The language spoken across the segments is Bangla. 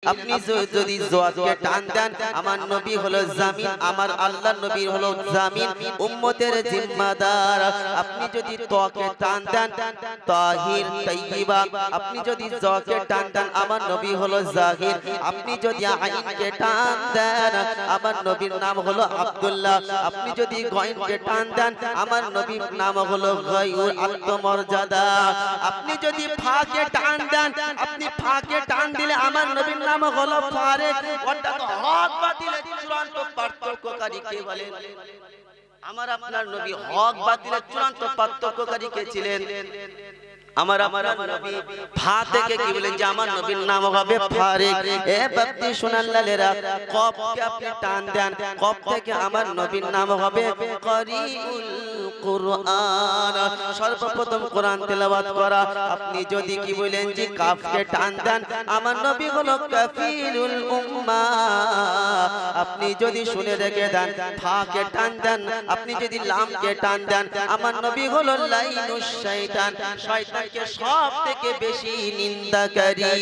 আপনি যদি জওয়াতকে টান দেন আমার নবী হলো জামিন, আমার আল্লাহর নবী হলো জামিন, উম্মতের জিম্মাদার। আপনি যদি তাকে টান দেন তাহির তাইয়্যিবা, আপনি যদি জাকে টান দেন আমার নবী হলো জাহির, আপনি যদি আইনকে টান দেন আমার নবীর নাম হলো আব্দুল্লাহ, আপনি যদি গয়নকে টান দেন আমার নবীর নাম হলো গায়ুর আত্মমর্যাদা, আপনি যদি ফাকে টান দেন, আপনি ফাকে টান দিলে আমার নবীর নাম হলো ফারেক। অর্থাৎ হক বাতিলের চূড়ান্ত পার্থক্যকারী কে বলেন? আমার আপনার নবী হক বাতিলের চূড়ান্ত পার্থক্যকারী কে ছিলেন? আমার নবী ফা থেকে কি বলেন যে আমার নবীর নাম হবে ফারেক। এ বাপ্তি সুনাল্লালেরা, কফকে আপনি টান দেন, কফ থেকে আমার নবীর নাম হবে কারিউল কুরআন, সর্বপ্রথম কোরআন তেলাওয়াত করা। আপনি যদি কি বলেন যে কাফকে টান দেন আমার নবী হলো কাফিরুল উম্মাহ, আপনি যদি শুনে রেখে দেন ফাকে টান দেন, আপনি যদি লামকে টান দেন আমার নবী হলো লাইনুশ শাইতান, শয়তানকে সব থেকে বেশি নিন্দাকারী।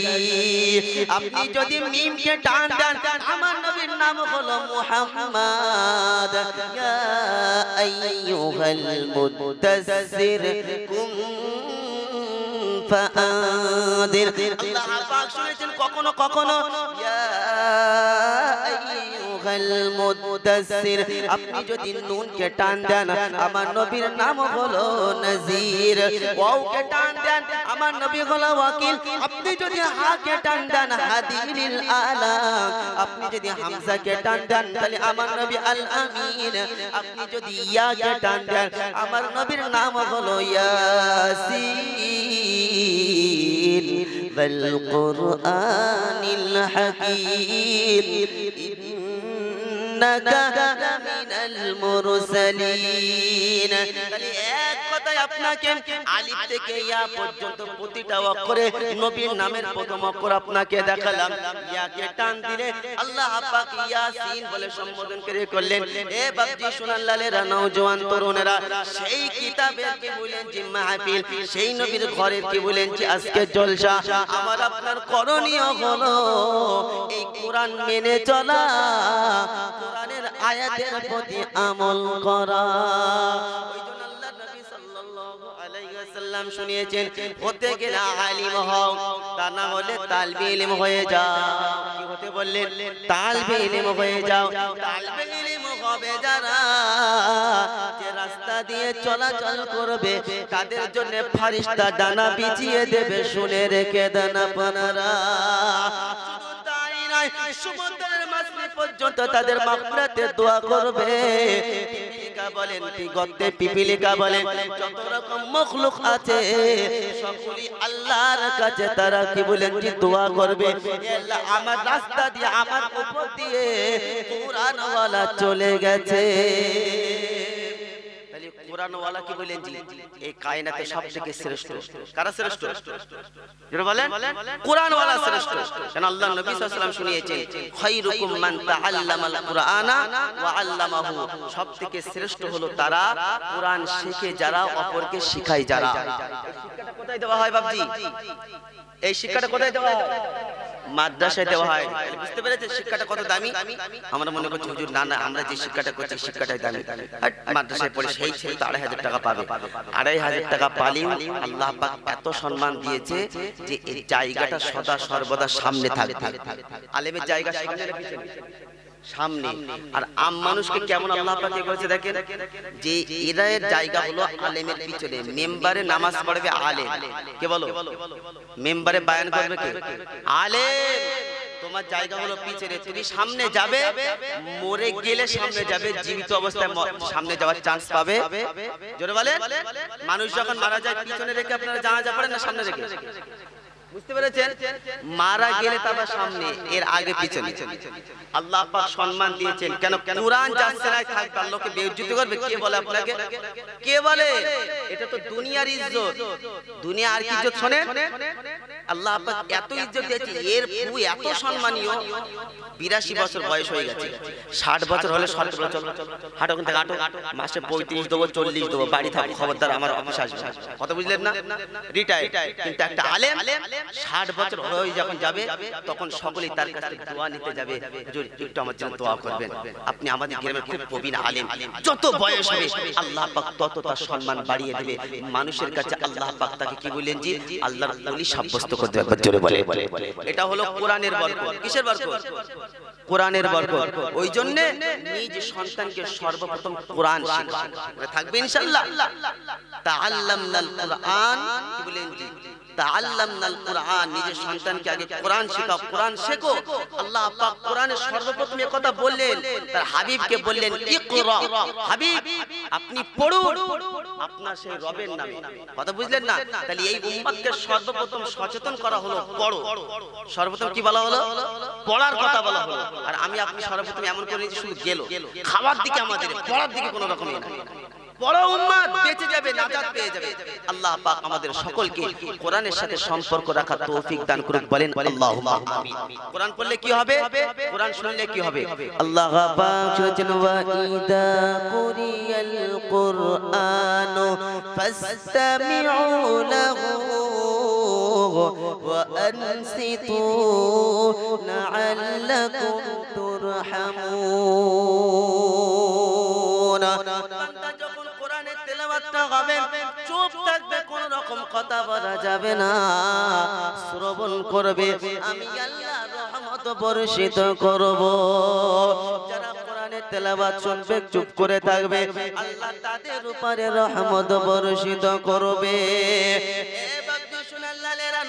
আপনি যদি মিমকে টান দেন আমার নবীর নাম হলো মুহাম্মদ। ইয়া আইয়ুহাল মুদাসসির কুম ফাআদির। আল্লাহ পাক শুনেছেন কখনো কখনো ইয়া আইয়ুহাল মুদাসসির, আপনি যদি নুনকে টান দেন আমার নবীর নাম হলো নজির, ওয়াওকে টান দেন আমার নবী হলো ওয়াকিল, আপনি যদি হাকে টান দেন হাদিরিল আলা, আপনি যদি হামজাকে টান দেন তাহলে আমার নবী আল আমিন, আপনি যদি ইয়াকে টান দেন আমার নবীর নাম হলো ইয়াসিন বাল কুরআনিল হাকীম ইন্নাকা মিনাল মুরসালিন। তাহলে এক কথায় আপনাকে আলিফ থেকে ইয়া পর্যন্ত প্রতিটা অক্ষরে নবীর নামের প্রথম অক্ষর আপনাকে দেখালাম। ইয়াকে টান দিলে আল্লাহ পাক ইয়াসিন বলে সম্বোধন করে করলেন। এ বাপজি সুনাল্লালেরা, নওজোয়ান তরুণেরা, সেই কিতাবের কি বলেন যে মাহফিল, সেই নবীর ঘরের কি বলেন যে আজকে জলসা। আমার আপনার করণীয় হলো এই কোরআন মেনে চলা, কোরআনের আয়াতের প্রতি আমল করা। শুনিয়েছেন হতে গেলে আলিম হও, তা না হলে তালবে ইলম হয়ে যাও। কি হতে বললেন? তালবে ইলম হয়ে যাও। তালবে ইলম হবে যারা, যে রাস্তা দিয়ে চলাচল করবে তাদের জন্য ফেরেশতা ডানা বিছিয়ে দেবে। শুনে রেখে দেন আপনারা, শুধু তাই নয়, সমুদ্রের মাঝখানে পর্যন্ত তাদের মাগফিরাতের দোয়া করবে। বলেন গর্তে পিপিলিকা বলেন, যত রকম মখলুক আছে সকলেই আল্লাহর কাছে তারা কি বলেন যে দোয়া করবে, আল্লাহ আমার রাস্তা দিয়ে আমার উপর দিয়ে কুরআনওয়ালা চলে গেছে। তাহলে কুরআনওয়ালা কি বলেন জি এই কায়নাতে সবথেকে শ্রেষ্ঠ। কারা শ্রেষ্ঠ? যারা বলেন কুরআনওয়ালা শ্রেষ্ঠ। কারণ আল্লাহর নবী সাল্লাল্লাহু আলাইহি ওয়াসাল্লাম শুনিয়েছেন খায়রুকুম মান তাআল্লামাল কুরআনা ওয়া আল্লামাহু, সবথেকে শ্রেষ্ঠ হলো তারা কুরআন শিখে যারা, অপরকে শিখায় যারা। শিক্ষাটা কোথায় দেওয়া হয় বাবজি? এই শিক্ষাটা কোথায় দেওয়া হয়? মাদ্রাসায় দেওয়া হয়। বুঝতে পেরেছেন শিক্ষাটা কত দামি? আমরা মনে করছি হুজুর না না, আমরা যে শিক্ষাটা করছি শিক্ষাটাই দামি। মাদ্রাসায় পড়ে সেই ছেলে তো 2,500 টাকা পাবে। 2,500 টাকা পালেও আল্লাহ পাক এত সম্মান দিয়েছে যে এই জায়গাটা সদা সর্বদা সামনে থাকবে। আলেমের জায়গা সামনে রেখেছেন, সামনে। আর আম মানুষকে কেমন আল্লাহ পাক করেছে দেখেন, যে এর জায়গা হলো আলেমের পিছনে। মেম্বারে নামাজ পড়বে আলেম, কে বলো? মেম্বারে বায়ান করবে কে? আলেম। তোমার জায়গা হলো পিছনে, তুমি সামনে যাবে, মরে গেলে সামনে যাবে, জীবিত অবস্থায় সামনে যাওয়ার চান্স পাবে। জোরে বলেন। মানুষ যখন মারা যায় পিছনে রেখে আপনারা জানাজা পড়েন না সামনে রেখে? বুঝতে পেরেছেন? মারা গেলে তার সামনে, এর আগে পিছনে। আল্লাহ পাক সম্মান দিয়েছেন কেন? কুরআন যার সেরায় থাকবে আল্লাহকে বেইজ্জতি করবে কে বলে আপনাকে? কে বলে? এটা তো দুনিয়ার ইজ্জত। দুনিয়া আর কি ইজ্জত শোনেন? আল্লাহ পাক এত ইজ্জত দিয়েছে, এর পু এত সম্মানীয়। 82 বছর বয়স হয়ে গেছে, 60 বছর হলে 60 বছর হাঁটো, ওখান থেকে হাঁটো, মাসে 35 দেবো, 40 দেবো, বাড়ি থাকবো, খবরদার আমার অফিস আসবে। কথা বুঝলেন না? রিটায়ার। কিন্তু একটা আলেম 60 বছর হয়ে যখন যাবে তখন সকলেই তার কাছে দোয়া নিতে যাবে, হুজুর একটু আমার জন্য দোয়া করবেন, আপনি আমাদের গ্রামের খুব প্রবীণ আলেম। যত বয়স হবে আল্লাহ পাক তত তার সম্মান বাড়িয়ে দেবে, মানুষের কাছে আল্লাহ পাক তাকে কি বলেন জি আল্লাহর ওলি সাব্যস্ত করতে হবে। জোরে বলে, এটা হলো কোরআনের বরকত। কিসের বরকত? কোরআনের বরকত। ওই জন্য নিজ সন্তানকে সর্বপ্রথম কোরআন শেখান, থাকবে ইনশাআল্লাহ। তাআল্লামনাল কোরআন, কি বলেন জি তাআল্লামনাল কোরআন, নিজের সন্তানকে আগে কোরআন শেখাও, কোরআন শেখো। আল্লাহ পাক কোরআনে সর্বপ্রথম এই কথা বললেন, তার হাবিবকে বললেন ইকরা, হাবিব আপনি পড়ুন আপনার সেই রবের নামে। কথা বুঝলেন না? তাহলে এই উম্মতকে সর্বপ্রথম সচেতন করা হলো পড়ো। সর্বপ্রথম কি বলা হলো? পড়ার কথা বলা হলো। আর আমি আপনি সর্বপ্রথম এমন করে নিয়েছি শুধু গেল খাওয়ার দিকে, আমাদের পড়ার দিকে কোনো রকমই না। বড় উম্মত বেঁচে যাবে, নাজাত পেয়ে যাবে। আল্লাহ পাক আমাদের সকলকে কোরআনের সাথে সম্পর্ক রাখার তৌফিক দান করুন, বলেন আল্লাহুম্মা আমিন। কোরআন পড়লে কি হবে? কোরআন শুনলে কি হবে? আল্লাহ পাক বলেছেন ওয়া ইদা কুরিয়াল কুরআনু ফাসতামিউ লাহু ওয়া আনসিতু লাআল্লাকুম তুরহামুন। চুপ থাকবে, কোন রকম কথা বলা যাবে না, শ্রবণ করবে, আমি আল্লাহ রহমত বর্ষিত করব। যারা কোরআনের তেলাওয়াত শুনবে চুপ করে থাকবে, আল্লাহ তাদের উপরে রহমত বর্ষিত করবে।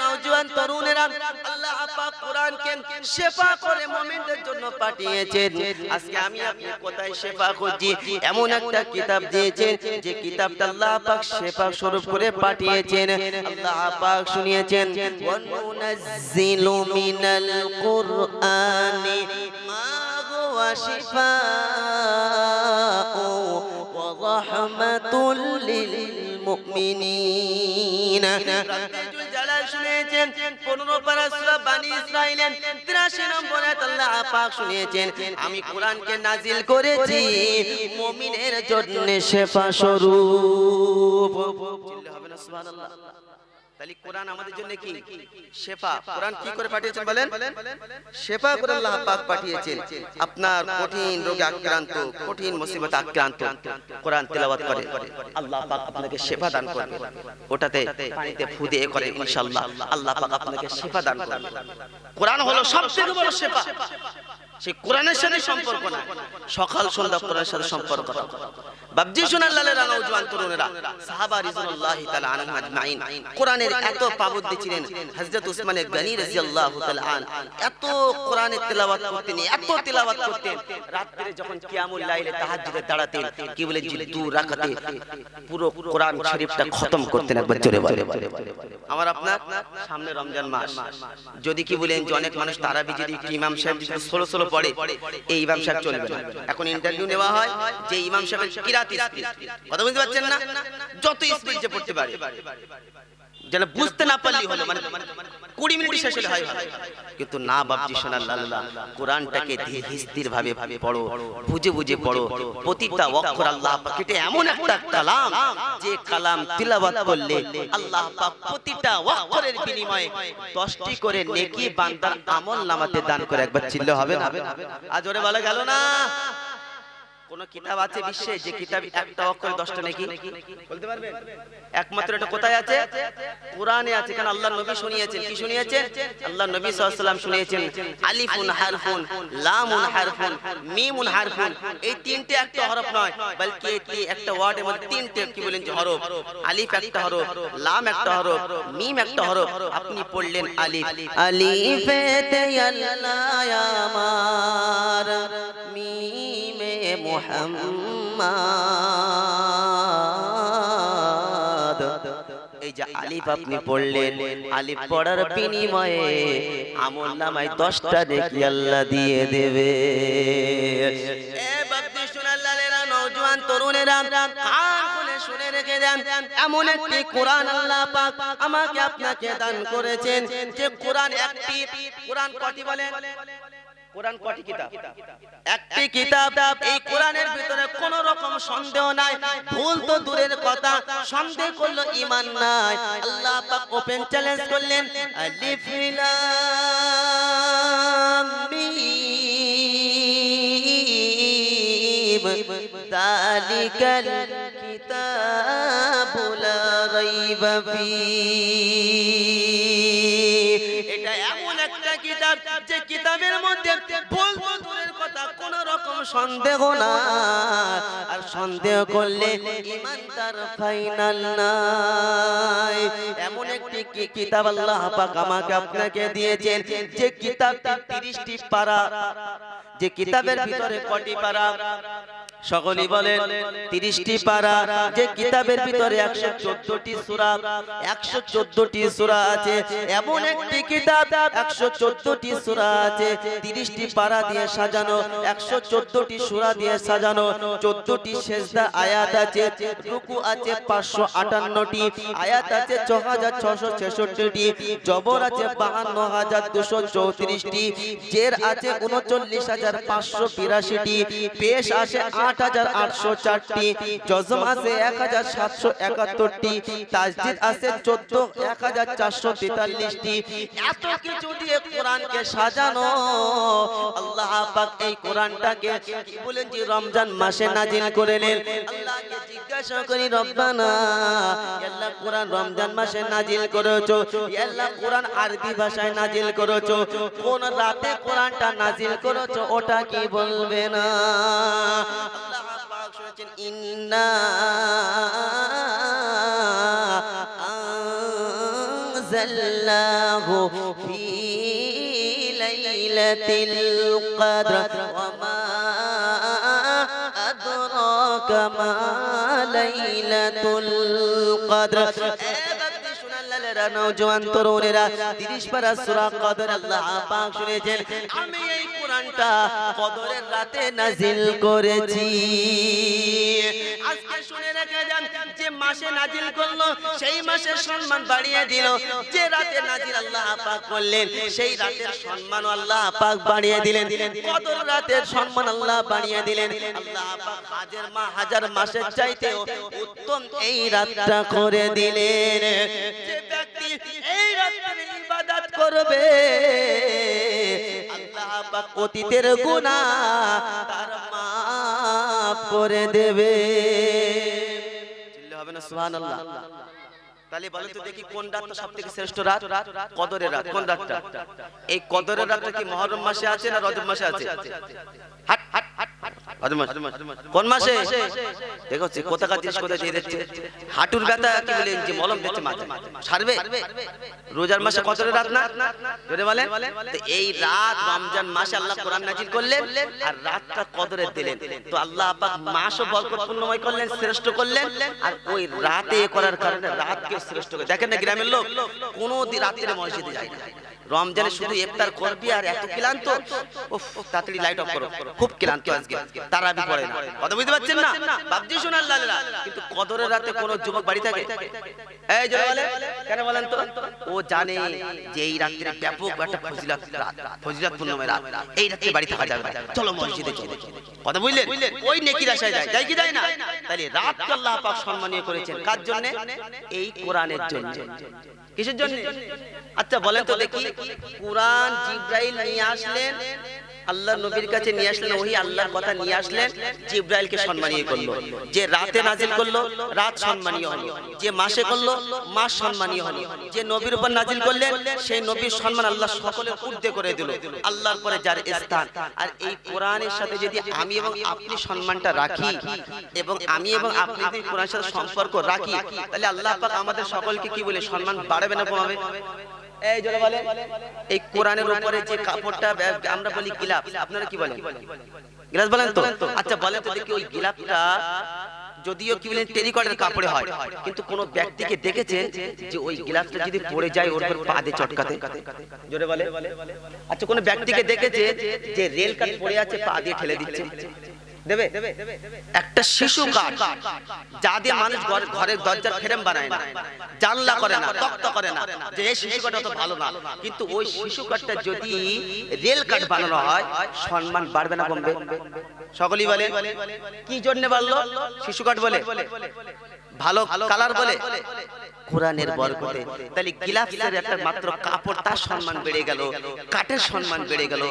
নওজোয়ান তরুণেরা, আল্লাহ পাক কোরআনকে শিফা করে মুমিনদের জন্য পাঠিয়েছেন। আজকে আমি আপনি কোথায় শিফা খুঁজি? এমন একটা কিতাব দিয়েছেন যে কিতাবটা আল্লাহ পাক শিফা স্বরূপ করে পাঠিয়েছেন। আল্লাহ পাক শুনিয়েছেন ওয়া নুনাজ্জিলু মিনাল কুরআনি মা হুয়া শিফাউ ওয়া রাহমাতুল লিল মুমিনিন। শুনেছেন 15 পারা সূরা বানী ইসরাঈলের 83 নম্বর আয়াত আল্লাহ পাক শুনিয়েছেন আমি কোরআনকে নাজিল করেছি মুমিনের জন্য শিফা স্বরূপ। চিল্লা হবে না সুবহানাল্লাহ। তাহলে কোরআন আমাদের জন্য কি শিফা। কোরআন কি করে পাঠিয়েছেন বলেন? শিফা করে আল্লাহ পাক পাঠিয়েছেন। আপনার কঠিন রোগে আক্রান্ত, কঠিন মুসিবতে আক্রান্ত কোরআন তেলাওয়াত করে আল্লাহ পাক আপনাকে শিফা দান করবে। ওটাতে পানিতে ফু দিয়ে করে ইনশাআল্লাহ আল্লাহ পাক আপনাকে শিফা দান করবে। কোরআন হলো সবচেয়ে বড় শিফা। সেই কোরআনের সাথে সম্পর্ক না, সকাল সন্ধ্যা কোরআনের সাথে সম্পর্ক না। বাবজি শোনার লালেরা, নওজোয়ান তরুণেরা, সাহাবা রিজওয়ানুল্লাহি তাআলা আনহুম আজমাইন কোরআনের এত পাবন্দি ছিলেন। হযরত উসমান গনি রাদিয়াল্লাহু তাআলা আন এত কোরআনের তেলাওয়াত করতেন, এত তেলাওয়াত করতেন, রাতে যখন কিয়ামুল লাইলে তাহাজ্জুদে দাঁড়াতেন কি বলে জি 2 রাকাতে পুরো কোরআন শরীফটা খতম করতেন। একবার জোরে বলে। আমার আপনার সামনে রমজান মাস, যদি কি বলেন যে অনেক মানুষ তারাবি যদি ইমাম সাহেব ষোলো পড়ে, এই ইমাম সাহেব চলবে না। এখন ইন্টারভিউ নেওয়া হয় যে ইমাম সাহেবের কিরাত স্পিড, কথা বুঝতে পারছেন না? যত স্পিড যে পড়তে পারে, যেন বুঝতে না পারলি হলো, মানে 20 মিনিট শেষ হলে হয়, কিন্তু না বাবজি শোনার লাল্লাহ, কোরআনটাকে ধীর ভাবে পড়ো, বুঝে বুঝে পড়ো। প্রতিটা অক্ষর আল্লাহ পাক এটা এমন একটা কালাম যে কালাম তিলাওয়াত করলে আল্লাহ পাক প্রতিটা অক্ষরের বিনিময়ে 10টি করে নেকি বান্দার আমলনামাতে দান করে। একবার চিল্লা হবে না? আজ ওরে বলা গেল না। কোন কিতাব আছে বিশ্বে যে কিতাব একটা অক্ষরে 10টা নেকি? বলতে পারবেন? একমাত্র এটা কোথায় আছে? কোরআনে আছে। কারণ আল্লাহর নবী শুনিয়েছেন, কি শুনিয়েছেন? আল্লাহর নবী সাল্লাল্লাহু আলাইহি ওয়াসাল্লাম শুনিয়েছেন আলিফুন হারফুন, লামুন হারফুন, মিমুন হারফুন। এই তিনটে একটা হরফ নয়, বলকি এটি একটা ওয়ার্ডের মধ্যে তিনটে কি বলেন যে হরফ। আলিফ একটা হরফ, লাম একটা হরফ, মিম একটা হরফ। আপনি পড়লেন আলিফ, আলিফেতে আল্লাহ আমার, মিমে মুহাম্মদ। এই যে আলিফ আপনি পড়লেন, আলিফ পড়ার বিনিময়ে আমলনামায় 10টা নেকি আল্লাহ দিয়ে দেবে। এ বাপজি শোনার লালেরা, নওজোয়ান তরুণেরা, কান খুলে শুনে রেখে দেন। এমন একটি কোরআন আল্লাহ পাক আমাকে আপনাকে দান করেছেন যে কোরআন একটি। কোরআন কটি বলেন? কোরআন কয়টি কিতাব? একটি কিতাব। এই কোরআনের ভিতরে কোন রকম সন্দেহ নাই, ভুল তো দূরের কথা, সন্দেহ করলো ঈমান নাই। আল্লাহ পাক ওপেন চ্যালেঞ্জ করলেন, আলিফ লাম মিম যালিকাল কিতাবু লা রাইবা ফীহি। এটা এমন একটা কিতাব যে কিতাবের মধ্যে ভুল তো দূরের কথা, কোন রকম সন্দেহ না, আর সন্দেহ করলে ঈমান তার ফাইনাল নাই। এমন একটি কিতাব আল্লাহ পাক আমাকে আপনাকে দিয়েছেন, যে কিতাবটা 30টি পারা। যে কিতাবের ভিতরে কয়টি পারা? সকলেই বলেন 30টি পারা। যে কিতাবের ভিতরে 114টি সূরা, 114টি সূরা আছে। এমন একটি কিতাব 114টি সূরা আছে, 30টি পারা দিয়ে সাজানো, 114টি সূরা দিয়ে সাজানো, 14টি সিজদা আয়াত আছে, রুকু আছে 558টি, আয়াত আছে 6666টি, জবর আছে 52234টি, জের আছে 39582টি, পেশ আছে 8804টি, জজম আছে 1771টি, তাসদীদ আছে 141443টি। এত কিছু দিয়ে কোরআনকে সাজানো। আল্লাহ পাক এই কোরআনটাকে কি বলেন যে রমজান মাসে নাজিল করেলেন। আল্লাহকে জিজ্ঞাসা করি, রব্বানা আল্লাহ কোরআন রমজান মাসে নাজিল করেছো, আল্লাহ কোরআন আরবি ভাষায় নাজিল করেছো, কোন রাতে কোরআনটা নাজিল করেছো ওটা কি বলবে না? আল্লাহ পাক শুনেছেন, ইন্না আনজালনাহু ফি লাইলাতিল কদর ওয়া মা আদরাকা মা লাইলাতুল কদর। নওজোয়ান তরুণেরা 30 পারা সূরা কদর আল্লাহ পাক শুনেছেন, আমি এই কোরআনটা কদরের রাতে নাজিল করেছি। আজকে শুনে রেখে যান, যে মাসে নাজিল করলো সেই মাসের সম্মান বাড়িয়ে দিল, যে রাতে নাজিল আল্লাহ পাক করলেন সেই রাতের সম্মান আল্লাহ পাক বাড়িয়ে দিলেন, কদর রাতের সম্মান আল্লাহ বাড়িয়ে দিলেন। আল্লাহ পাক হাজার মাসের চাইতেও উত্তম এই রাতটা করে দিলেন। যে ব্যক্তি এই রাতের ইবাদত করবে, আল্লাহ পাক অতীতের গুনাহ তার মাফ করে দেবে। চিল্লা হবে না সুবহানাল্লাহ? তাহলে বলেন তো দেখি, কোন রাতটা সবথেকে শ্রেষ্ঠ রাত? কদরের রাত। কোন রাতটা? এই কদরের রাতটা কি মুহররম মাসে আছে না রজব মাসে আছে? হাট হাট হাট, কোন মাসে? দেখো কোথাকার জিনিস কোথায় দিয়ে দিচ্ছে। হাঁটুর ব্যথা কি বলেন যে মলম দিচ্ছে মাঝে, সারবে? রোজার মাসে কদরের রাত না? জোরে বলেন। তো এই রাত রমজান মাসে আল্লাহ কোরআন নাজিল করলেন, আর রাতটা কদরের দিলেন। তো আল্লাহ পাক মাসও বরকতপূর্ণময় করলেন, শ্রেষ্ঠ করলেন, আর ওই রাতে করার কারণে রাতকে শ্রেষ্ঠ করে। দেখেন না গ্রামের লোক কোনো রাত্রে মসজিদে যায় না, রমজানে শুধু ইফতার করবি আর এত ক্লান্ত, উফ তাড়াতাড়ি লাইট অফ করো, খুব ক্লান্ত আজকে, তারাবি পড়ে না। কথা বুঝতে পারছেন না? বাপজি শোনার লালেরা। কিন্তু কদরের রাতে কোন যুবক বাড়ি থাকে? এই যে বলে কেন বলেন তো? ও জানে যে এই রাতে ব্যাপক একটা ফজিলত রাত, ফজিলতপূর্ণ রাত, এই রাতে বাড়ি থাকা যাবে না, চলো মসজিদে চলো। কথা বুঝলেন? ওই নেকির আশায় যায়, যায় কি যায় না? তাহলে রাতকে আল্লাহ পাক সম্মানীয় করেছেন কার জন্য? এই কোরআনের জন্য। কিসের জন্য? আচ্ছা বলেন তো দেখি, কুরআন জিবরাইল নিয়ে আসলেন, আল্লাহ নবীর কাছে নিয়ে আসলেন, ওহি আল্লাহর কথা নিয়ে আসলেন, জিবরাইলকে সম্মানীয় করলো। যে রাতে নাজিল করলো, রাত সম্মানীয় হলো। যে মাসে করলো, মাস সম্মানীয় হলো। যে নবীর উপর নাজিল করলেন, সেই নবীর সম্মান আল্লাহ সকলের ঊর্ধ্বে করে দিল, আল্লাহর পরে যার স্থান। আর এই কোরআনের সাথে যদি আমি এবং আপনি সম্মানটা রাখি, এবং আমি এবং আপনি যদি কোরআনের সাথে সম্পর্ক রাখি, তাহলে আল্লাহ পাক আমাদের সকলকে কি বলে সম্মান বাড়াবে না কমাবে? এই জোরে বলেন। এই কোরআনের উপরে যে কাপড়টা আমরা বলি গিলাফ, আপনারা কি বলেন? গিলাফ বলেন তো? আচ্ছা বলেন তো দেখি, ওই গিলাফটা যদিও কি বলেন টেরিকটের কাপড়ে হয়, কিন্তু কোন ব্যক্তিকে দেখেছেন যে ওই গিলাফটা যদি পড়ে যায় ওর উপর পা দিয়ে চটকাতে? জোরে বলে। আচ্ছা কোন ব্যক্তিকে দেখেছে যে রেল কাট পড়ে আছে পা দিয়ে ঠেলে দিচ্ছে? দেবে? একটা শিশু কাঠ যা দিয়ে মানুষ ঘরের দরজার ফ্রেম বানায় না, জানলা করে না, তক্তা করে না, যে এই শিশু কাঠ তো ভালো না, কিন্তু ওই শিশু কাঠটা যদি রেল কাঠ বানানো হয় সম্মান বাড়বে না কমবে? সকলেই বলে কি জন্য বাড়লো? শিশু কাঠ বলে, ভালো কালার বলে, কোরআনের বরকতে। তাহলে গিলাফের একটা মাত্র কাপড়, তার সম্মান বেড়ে গেল, কাঠের সম্মান বেড়ে গেল।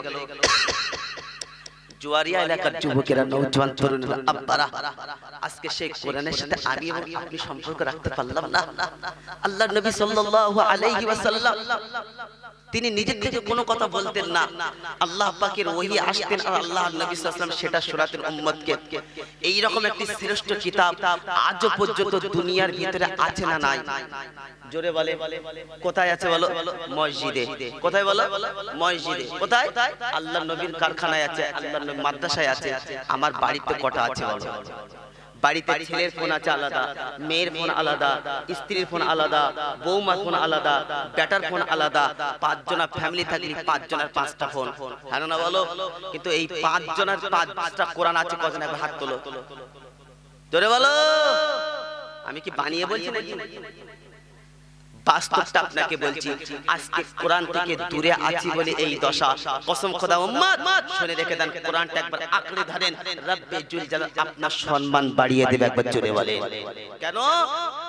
জুয়ারিয়া এলাকার যুবকেরা, নওজোয়ান তরুণরা, আব্বারা, আজকে সেই কোরআনের সাথে আমি এবং আপনি সম্পর্ক রাখতে পারলাম না। আল্লাহর নবী সাল্লাল্লাহু আলাইহি ওয়াসাল্লাম তিনি নিজে থেকে কোনো কথা বলতেন না, আল্লাহ পাকের ওহী আসতেন আর আল্লাহর নবী সাল্লাল্লাহু আলাইহি ওয়াসাল্লাম সেটা শোনাতেন উম্মতকে। এই রকম একটি শ্রেষ্ঠ কিতাব আজও পর্যন্ত দুনিয়ার ভিতরে আছে না নাই? জোরে বলে, কোথায় আছে বলো? মসজিদে। কোথায় বলো? মসজিদে। কোথায়? আল্লাহর নবীর কারখানায় আছে, আল্লাহর নবীর মাদ্রাসায় আছে। আমার বাড়িতে কটা আছে বলো? বাড়িতে ছেলের ফোন আছে আলাদা, মেয়ের ফোন আলাদা, স্ত্রীর ফোন আলাদা, বৌমার ফোন আলাদা, বেটার ফোন আলাদা। 5 জনের ফ্যামিলি থাকলে 5 জনের 5টা ফোন, হ্যাঁ না বলো? কিন্তু এই 5 জনের 5টা কোরআন আছে কজন? একবার হাত তোলো, জোরে বলো। আমি কি বানিয়ে বলছি নাকি? বাস্তবটা আপনাকে বলছি। আজকে কোরআন থেকে দূরে আছি বলে এই দশা। কসম খোদা উম্মত শুনে রেখে দেন, কোরআনটা একবার আঁকড়ে ধরেন, রব্বে জুল জালাল আপনার সম্মান বাড়িয়ে দেবে। একবার জোরে বলে কেন?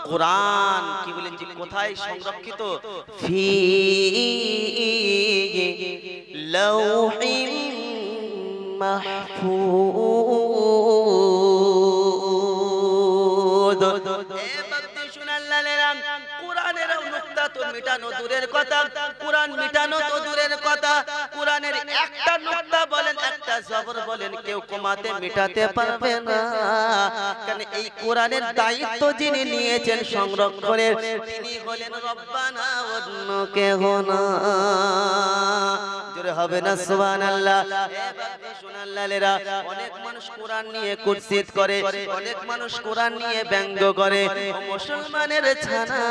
কোরআন কি বলেন যে কোথায় সংরক্ষিত? ফি লাউহিম মাহফুজ। কোরআনের নুকতা তো মিটানো দূরের কথা, কোরআন মিটানো তো দূরের কথা, কোরআনের একটা নুকতা বলেন, একটা জবর বলেন, কেউ কমাতে মিটাতে পারবে না। কারণ এই কোরআনের দায়িত্ব যিনি নিয়েছেন সংরক্ষণের, তিনি হলেন রব্বানা, অন্য কেউ না। জোরে হবে না সুবহানাল্লাহ? সুবহানাল্লাহ। অনেক মানুষ কোরআন নিয়ে কুৎসিত করে, অনেক মানুষ কোরআন নিয়ে ব্যঙ্গ করে। মুসলমানের ছানা,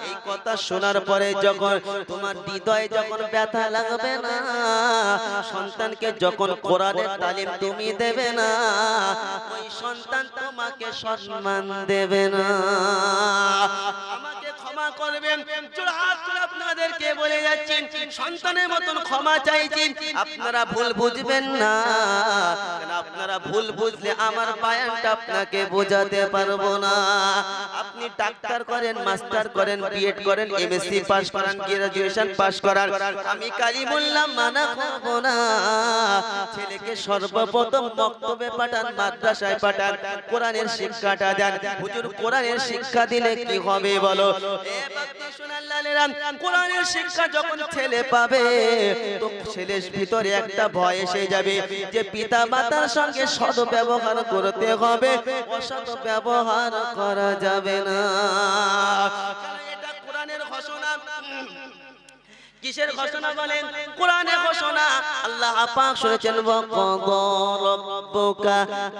এই কথা শোনার পরে যখন তোমার হৃদয়ে যখন ব্যথা লাগবে না, সন্তানকে যখন কোরআনের তালিম তুমি দেবে না, ওই সন্তান তোমাকে সম্মান দেবে না। আমাকে ক্ষমা করবেন, জোড় হাত করে আপনাদেরকে বলে যাচ্ছি, সন্তানের মতন ক্ষমা চাইছি। আপনারা ভুল বুঝবেন না, আপনারা ভুল বুঝলে আমার বায়ানটা আপনাকে বোঝাতে পারবো না। আপনি ডাক্তার করেন, মাস্টার করেন, বিএড করেন, এমএসসি পাস করেন, গ্রাজুয়েশন পাস করার, আমি কালিমুল্লাহ মানা করব না। ছেলেকে সর্বপ্রথম মক্তবে পাঠান, মাদ্রাসায় পাঠান, কোরআনের শিক্ষাটা দেন। হুজুর কোরআনের শিক্ষা দিলে কি হবে বলো? কোরআনের শিক্ষা যখন ছেলে পাবে, তো ছেলের ভিতরে একটা ভয় এসে যাবে যে পিতা মাতার সঙ্গে সৎ ব্যবহার করতে হবে, অসৎ ব্যবহার করা যাবে না। এটা কোরআনের ঘোষণা। কিসের ঘোষণা বলেন? কোরআনের ঘোষণা। আল্লাহ পাক শুনেছেন, ওয়াকাদা রাব্বুকা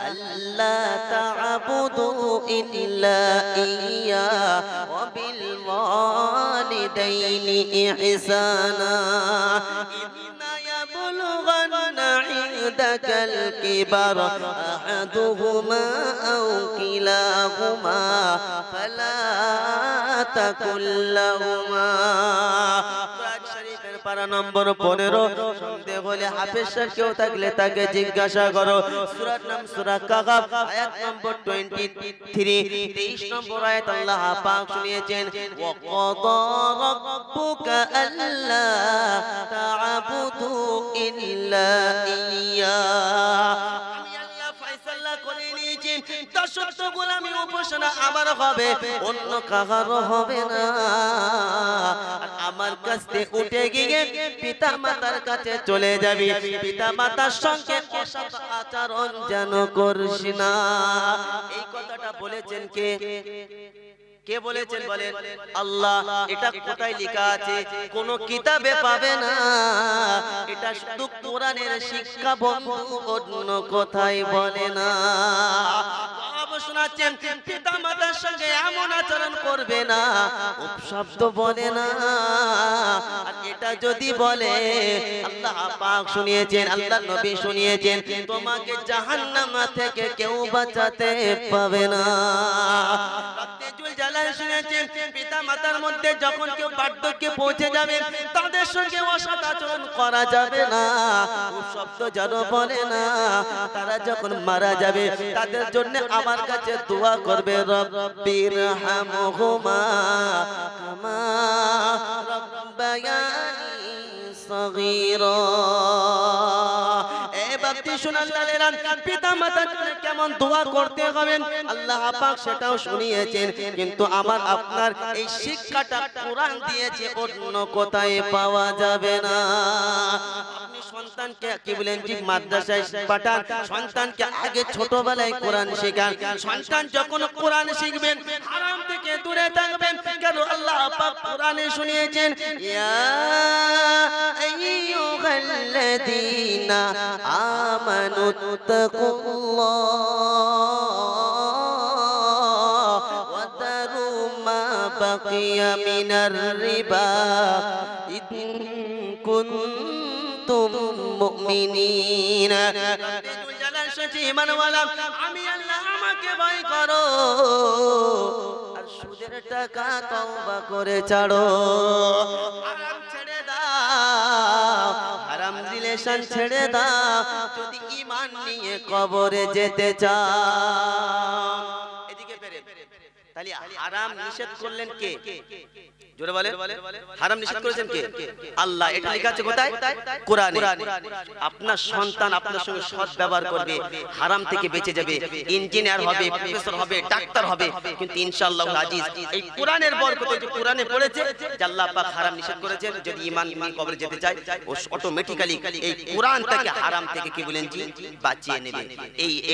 আল্লা তা'বুদু ইল্লা ইয়্যা ওয়া বিল ওয়ালিদাইনি ইহসানা ইন্না ইয়াবলুগান্না ইনদাকাল কিবার আহাদুহুমা আও কিলাহুমা ফালা তাকুল লাহুমা। পারা নম্বর 15। সন্দেহ হলে হাফেজ স্যার কেউ থাকলে তাকে জিজ্ঞাসা করো। সূরার নাম সূরা কাহাফ, আয়াত নম্বর 23। 23 নম্বর আয়াত আল্লাহ পাক শুনিয়েছেন, ওয়াকাদা রাব্বুকা আল্লা তা'বুদু ইল্লা ইয়্যা। দাসত্ব গোলামি উপাসনা আমার হবে, অন্য কাহারও হবে না। আমার কাছ থেকে উঠে গিয়ে পিতা মাতার কাছে চলে যাবি, পিতা মাতার সঙ্গে অসৎ আচরণ যেন করিস না। এই কথাটা বলেছেন কে? কে বলেছেন বলেন? আল্লাহ। এটা কোথায় লেখা আছে? কোন কিতাবে পাবে না। এটা শুধু কোরআনের শিক্ষা বন্ধু, অন্য কোথায় বলে না। শোনাচ্ছেন পিতা মাতার সঙ্গে এমন আচরণ করবে না, উপশব্দ বলে না। আর এটা যদি বলে আল্লাহ পাক শুনিয়েছেন, আল্লাহ নবী শুনিয়েছেন, তোমাকে জাহান্নাম থেকে কেউ বাঁচাতে পাবে না। রাব্বুল জালাল শুনিয়েছেন পিতা মাতার মধ্যে যখন কেউ বার্ধক্যে পৌঁছে যাবে তাদের সঙ্গে অসৎ আচরণ করা যাবে না, শব্দ যেন বলে না। তারা যখন মারা যাবে তাদের জন্য আমার কাছে দোয়া করবে, রব্বিরহামহুমা কামা রাব্বায়ানি সগীরা। পিতা মাতার জন্য কেমন দোয়া করতে হবে আল্লাহ পাক সেটাও শুনিয়েছেন, কিন্তু আমার আপনার এই শিক্ষাটা কোরআন দিয়েছে, অন্য কোথায় পাওয়া যাবে না। আপনি সন্তানকে কি বলেন যে মাদ্রাসায় পাঠান, সন্তানকে আগে ছোটবেলায় কোরআন শেখান। সন্তান যখন কোরআন শিখবেন হারাম থেকে দূরে থাকবেন, কারণ আল্লাহ পাক কোরআনে শুনিয়েছেন, ইয়া আইয়ুহাল্লাযীনা আমানু তাকুল্লাহ ওয়া তারু মা বাকিয়া মিনার রিবা ইন কুনতুম মুমিনিন। আমি আল্লাহ, আমাকে ভয় করো আর সুদের টাকা তওবা করে ছাড়ো, হারাম ছেড়ে দাও, হারাম রিলেশন ছেড়ে দাও যদি ঈমান নিয়ে কবরে যেতে চাও। এদিকে ফেরে, তাহলে হারাম নিষেধ করলেন কে? জোরে বলে, হারাম নিষেধ করেছেন কে? আল্লাহ। এটা লেখা আছে কোথায়? কোরআনে। আপনার সন্তান আপনার সঙ্গে সৎ ব্যবহার করবে, হারাম থেকে বেঁচে যাবে, ইঞ্জিনিয়ার হবে, প্রফেসর হবে, ডাক্তার হবে, কিন্তু ইনশাআল্লাহ আজিজ এই কোরআনের বরকতে, যে কোরআনে পড়েছে যে আল্লাহ পাক হারাম নিষেধ করেছেন, যদি ঈমান নিয়ে কবরে যেতে চায় ও অটোমেটিক্যালি এই কোরআন থেকে হারাম থেকে কি বলেন জি বাঁচিয়ে নেবে।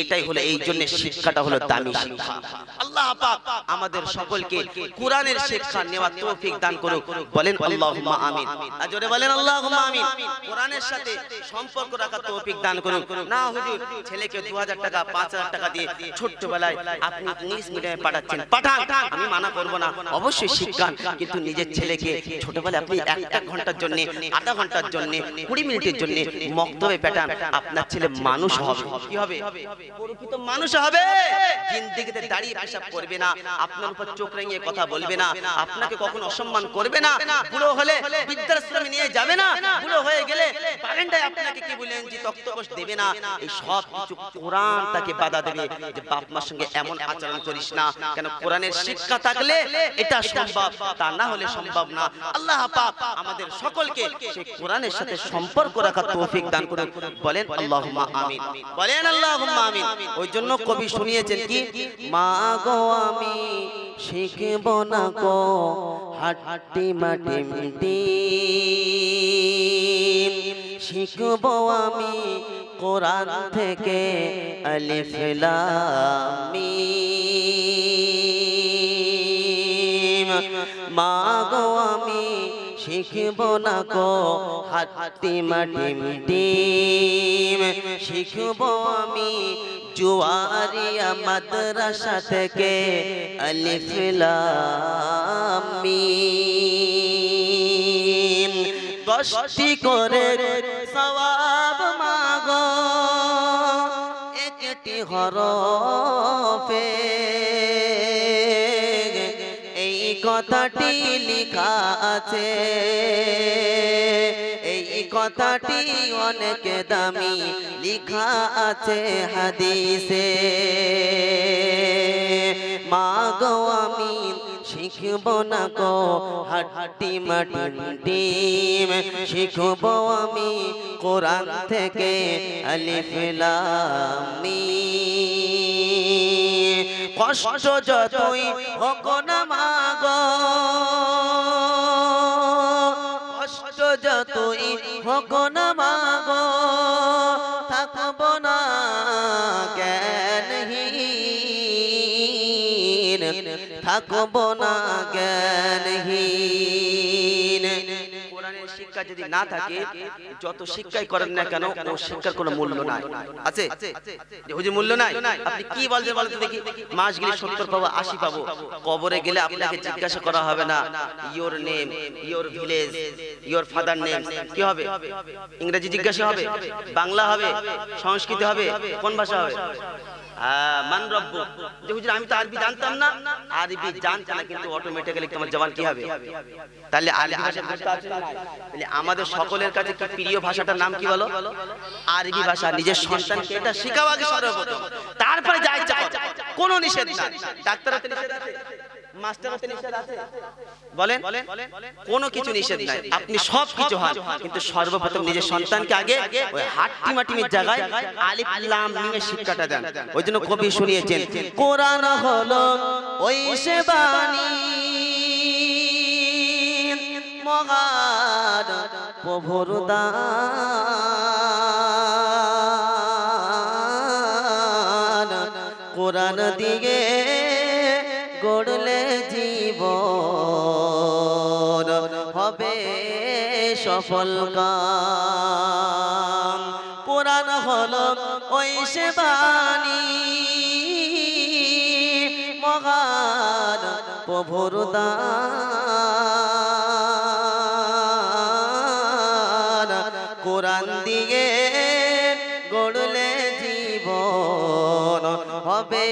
এটাই হলো, এই জন্য শিক্ষাটা হলো দামি শিক্ষা। আল্লাহ পাক আমাদের সকলকে কোরআনের শিক্ষা নেওয়ার তৌফিক দান করুক, বলেন আল্লাহুম্মা আমিন। আর জোরে বলেন আল্লাহুম্মা আমিন। কোরআনের সাথে সম্পর্ক রাখার তৌফিক দান করুন। না হুজুর, ছেলেকে 2000 টাকা 5000 টাকা দিয়ে ছোট্টবেলায় আপনি ইংলিশ মিডিয়ামে পাঠাচ্ছেন, পাঠান, আমি মানা করব না, অবশ্যই শিক্ষান, কিন্তু নিজের ছেলেকে ছোটবেলায় আপনি 1 ঘন্টার জন্য, আধা ঘন্টার জন্য, 20 মিনিটের জন্য মক্তবে পাঠান, আপনার ছেলে মানুষ হবে। কি হবে? প্রকৃত মানুষ হবে। জিন্দেগিতে দাঁড়িয়ে পেশাব করবে না, আপনার উপর চোখ রাঙিয়ে কথা বলবে না, আপনাকে কখনো অসম্মান করবে না, বুড়ো হলে বৃদ্ধাশ্রমে নিয়ে যাবে না, বুড়ো হয়ে গেলে বারান্দায় আপনাকে কি বলেন যে তক্তপোষ দেবে না। এই সব কিছু কোরআন তাকে বাধা দেবে যে বাপ মার সঙ্গে এমন আচরণ করিস না, কেন কোরআনের শিক্ষা থাকলে এটা সম্ভব, তা না হলে সম্ভব না। আল্লাহ পাক আমাদের সকলকে সেই কোরআনের সাথে সম্পর্ক রাখার তৌফিক দান করুন, বলেন আল্লাহুম্মা আমিন, বলেন আল্লাহুম্মা আমিন। ওই জন্য কবি শুনিয়েছেন কি, মা গো আমি শিখব না গো হাট্টি মাটি, শিখব আমি কোরআন থেকে আলিফ লাম মিম। মা গো আমি শিখব না গো হাট্টি মাটি, শিখব আমি জুয়ারিয়া মাদ্রাসা থেকে আলিফ লাম মিম। কষ্টি করে সওয়াব মাগো একটি হরফে, এই কথাটি লেখা আছে, এই কথাটি অনেক দামি লেখা আছে হাদিসে। মা গো আমি শিখব না গো হাট্টি মাটি, শিখব আমি কোরআন থেকে আলিফ লাম মিম। কষ্ট যতই হোক না মা গো, কষ্ট যতই হোক না মা গো, থাকব না জ্ঞানহীন, থাকব না জ্ঞানহীন। কোরআনের শিক্ষা শিক্ষা যদি না থাকে যত শিক্ষাই করেন না কেন ও শিক্ষার কোনো মূল্য নাই। আছে যে হুজুর মূল্য নাই? আপনি কি বলছেন বলতে দেখি? মাস গেলে 70 পাবো 80 পাবো, কবরে গেলে আপনাকে জিজ্ঞাসা করা হবে না your name, your village, your father name, কি হবে? ইংরেজি জিজ্ঞাসা হবে, বাংলা হবে, সংস্কৃত হবে, কোন ভাষা হবে? মান রব্বু। যে হুজুর আমি তো আরবি জানতাম না, আরবি জানতে না কিন্তু অটোমেটিক্যালি তোমার জবান কি হবে? তাহলে আরবি ভাষা বুঝতে আছে না? তাহলে আমাদের সকলের কাছে কি প্রিয় ভাষাটার নাম কি বলো? আরবি ভাষা। নিজের সন্তানকে এটা শেখাও আগে সর্বপ্রথম, তারপরে যা ইচ্ছা করো, কোনো নিষেধ নাই। ডাক্তার হাতে নিষেধ আছে, মাস্টার হাতে নিষেধ আছে, বলেন কোনো কিছু নিষেধ নাই। আপনি সব কিছু হন, কিন্তু সর্বপ্রথম নিজের সন্তানকে আগে ওই হাট্টিমাটিমের জায়গায় আলিফ লাম মিমের শিক্ষাটা দেন। ওই জন্য কবি শুনিয়েছেন, কোরআন হলো ওই সে বাণী মহান প্রভুর দান, কোরআন দিয়ে গড়লে জীবন হবে সফল কাম। কোরআন হলো ওই সে বাণী মহান প্রভুর দান, কোরআন দিয়ে গড়লে জীবন হবে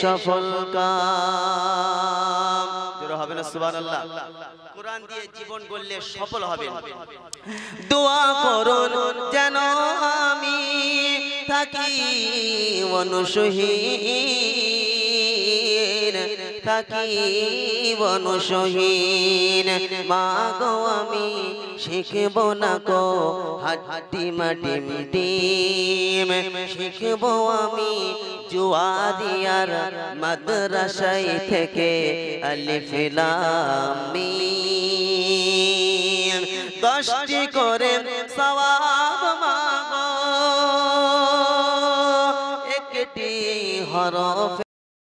সফল কাম। জোরে হবে না সুবহানাল্লাহ? কোরআন দিয়ে জীবন গড়লে সফল হবেন। দোয়া করুন যেন আমি থাকি অনুশহীন, থাকি অনুশহীন। মা গো আমি শিখব না কো হাট্টি মাটিম টিম, শিখব আমি জুয়ারিয়ার মাদ্রাসায় থেকে আলিফ লাম মিম। 10টি করে সওয়াব মাগো একটি হরফ